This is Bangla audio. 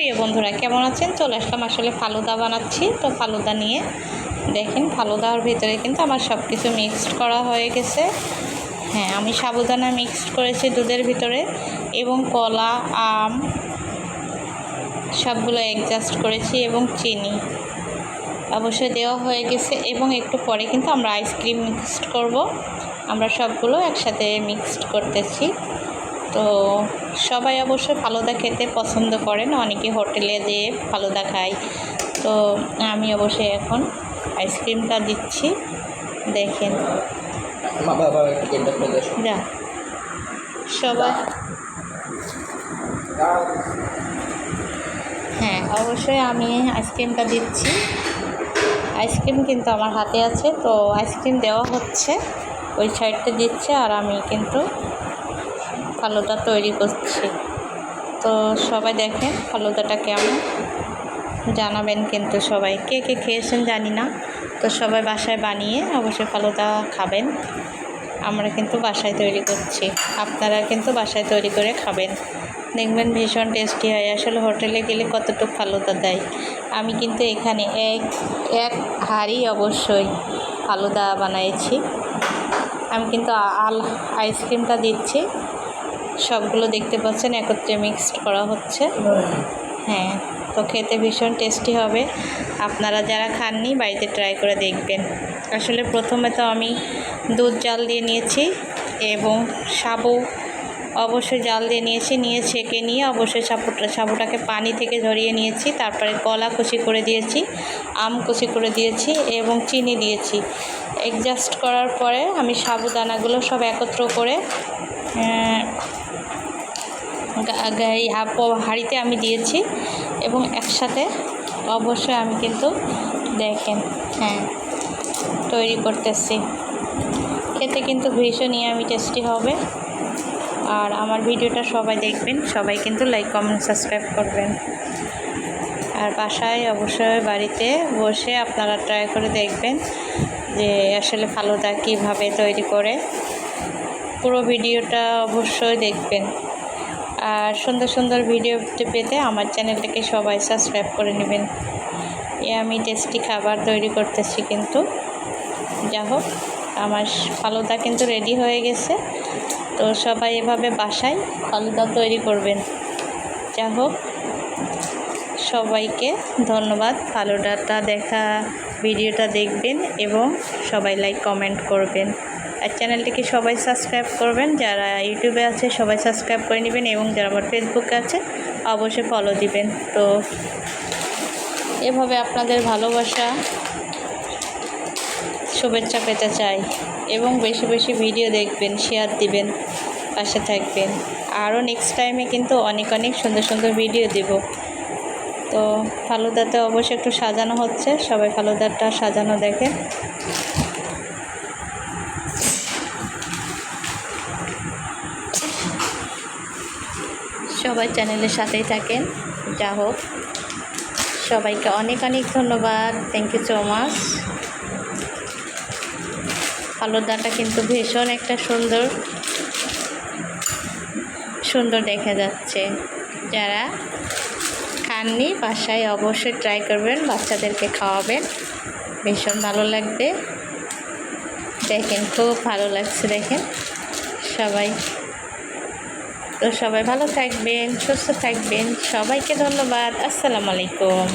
প্রিয় বন্ধুরা, কেমন আছেন? চলে আসলাম আসলে ফালুদা বানাচ্ছি। তো ফালুদা নিয়ে দেখেন, ফালুদার ভিতরে কিন্তু আমার সব কিছু মিক্সড করা হয়ে গেছে। হ্যাঁ, আমি সাবুদানা মিক্সড করেছি দুধের ভিতরে এবং কলা, আম সবগুলো অ্যাডজাস্ট করেছি এবং চিনি অবশ্যই দেওয়া হয়ে গেছে। এবং একটু পরে কিন্তু আমরা আইসক্রিম মিক্সড করব। আমরা সবগুলো একসাথে মিক্সড করতেছি। তো সবাই অবশ্যই ফালুদা খেতে পছন্দ করেন, অনেকে হোটেলে যেয়ে ফালুদা খায়। তো আমি অবশ্যই এখন আইসক্রিমটা দিচ্ছি। দেখেন যা সবাই, হ্যাঁ অবশ্যই আমি আইসক্রিমটা দিচ্ছি। আইসক্রিম কিন্তু আমার হাতে আছে, তো আইসক্রিম দেওয়া হচ্ছে, ওই সাইডটা দিচ্ছে, আর আমি কিন্তু ফালুদা তৈরি করছি। তো সবাই দেখেন ফালুদাটা কেমন, জানাবেন কিন্তু সবাই। কে কে খেয়েছেন জানি না, তো সবাই বাসায় বানিয়ে অবশ্যই ফালুদা খাবেন। আমরা কিন্তু বাসায় তৈরি করছি, আপনারা কিন্তু বাসায় তৈরি করে খাবেন, দেখবেন ভীষণ টেস্টি হয়। আসলে হোটেলে গেলে কতটুকু ফালুদা দেয়। আমি কিন্তু এখানে এক হাঁড়ি অবশ্যই ফালুদা বানিয়েছি। আমি কিন্তু আইসক্রিমটা দিচ্ছি, সবগুলো দেখতে পাচ্ছেন একত্রে মিক্সড করা হচ্ছে। হ্যাঁ, তো খেতে ভীষণ টেস্টি হবে। আপনারা যারা খাননি বাড়িতে ট্রাই করে দেখবেন। আসলে প্রথমে তো আমি দুধ জাল দিয়ে নিয়েছি এবং সাবু অবশ্যই জাল দিয়ে নিয়ে ছেঁকে নিয়ে অবশ্যই সাবুটাকে পানি থেকে ঝরিয়ে নিয়েছি। তারপরে কলা কুচি করে দিয়েছি, আম কুচি করে দিয়েছি এবং চিনি দিয়েছি। অ্যাডজাস্ট করার পরে আমি সাবুদানাগুলো সব একত্র করে হাঁড়িতে আমি দিয়েছি এবং একসাথে অবশ্যই আমি কিন্তু দেখেন, হ্যাঁ তৈরি করতেছি। খেতে কিন্তু ভীষণই আমি টেস্টি হবে। আর আমার ভিডিওটা সবাই দেখবেন, সবাই কিন্তু লাইক কমেন্ট সাবস্ক্রাইব করবেন। আর বাসায় অবশ্যই বাড়িতে বসে আপনারা ট্রাই করে দেখবেন যে আসলে ফালুদা কীভাবে তৈরি করে। পুরো ভিডিওটা অবশ্যই দেখবেন। আর সুন্দর সুন্দর ভিডিও পেতে আমার চ্যানেলটাকে সবাই সাবস্ক্রাইব করে নেবেন। আমি টেস্টি খাবার তৈরি করতেছি কিন্তু। যা হোক, আমার ফালুদা কিন্তু রেডি হয়ে গেছে। তো সবাই এভাবে বাসায় ফালুদা তৈরি করবেন। যা হোক, সবাইকে ধন্যবাদ। ফালুদাটা দেখা ভিডিওটা দেখবেন এবং সবাই লাইক কমেন্ট করবেন। আর চ্যানেলটিকে সবাই সাবস্ক্রাইব করবেন। যারা ইউটিউবে আছে সবাই সাবস্ক্রাইব করে নেবেন এবং যারা আমার ফেসবুকে আছে অবশ্যই ফলো দিবেন। তো এভাবে আপনাদের ভালোবাসা শুভেচ্ছা পেতে চাই এবং বেশি বেশি ভিডিও দেখবেন, শেয়ার দিবেন, পাশে থাকবেন। আরও নেক্সট টাইমে কিন্তু অনেক অনেক সুন্দর সুন্দর ভিডিও দেব। তো ফালুদাতে অবশ্যই একটু সাজানো হচ্ছে, সবাই ফালুদাটা সাজানো দেখেন। সবাই চ্যানেলের সাথেই থাকেন। যা হোক, সবাইকে অনেক অনেক ধন্যবাদ। Thank you so much. ফালুদাটা কিন্তু ভীষণ একটা সুন্দর দেখা যাচ্ছে। যারা খাননি বাসায় অবশ্যই ট্রাই করবেন, বাচ্চাদেরকে খাওয়াবেন, ভীষণ ভালো লাগবে। দেখেন খুব ভালো লাগছে দেখেন সবাই। তো সবাই ভালো থাকবেন, সুস্থ থাকবেন। সবাইকে ধন্যবাদ। আসসালামু আলাইকুম।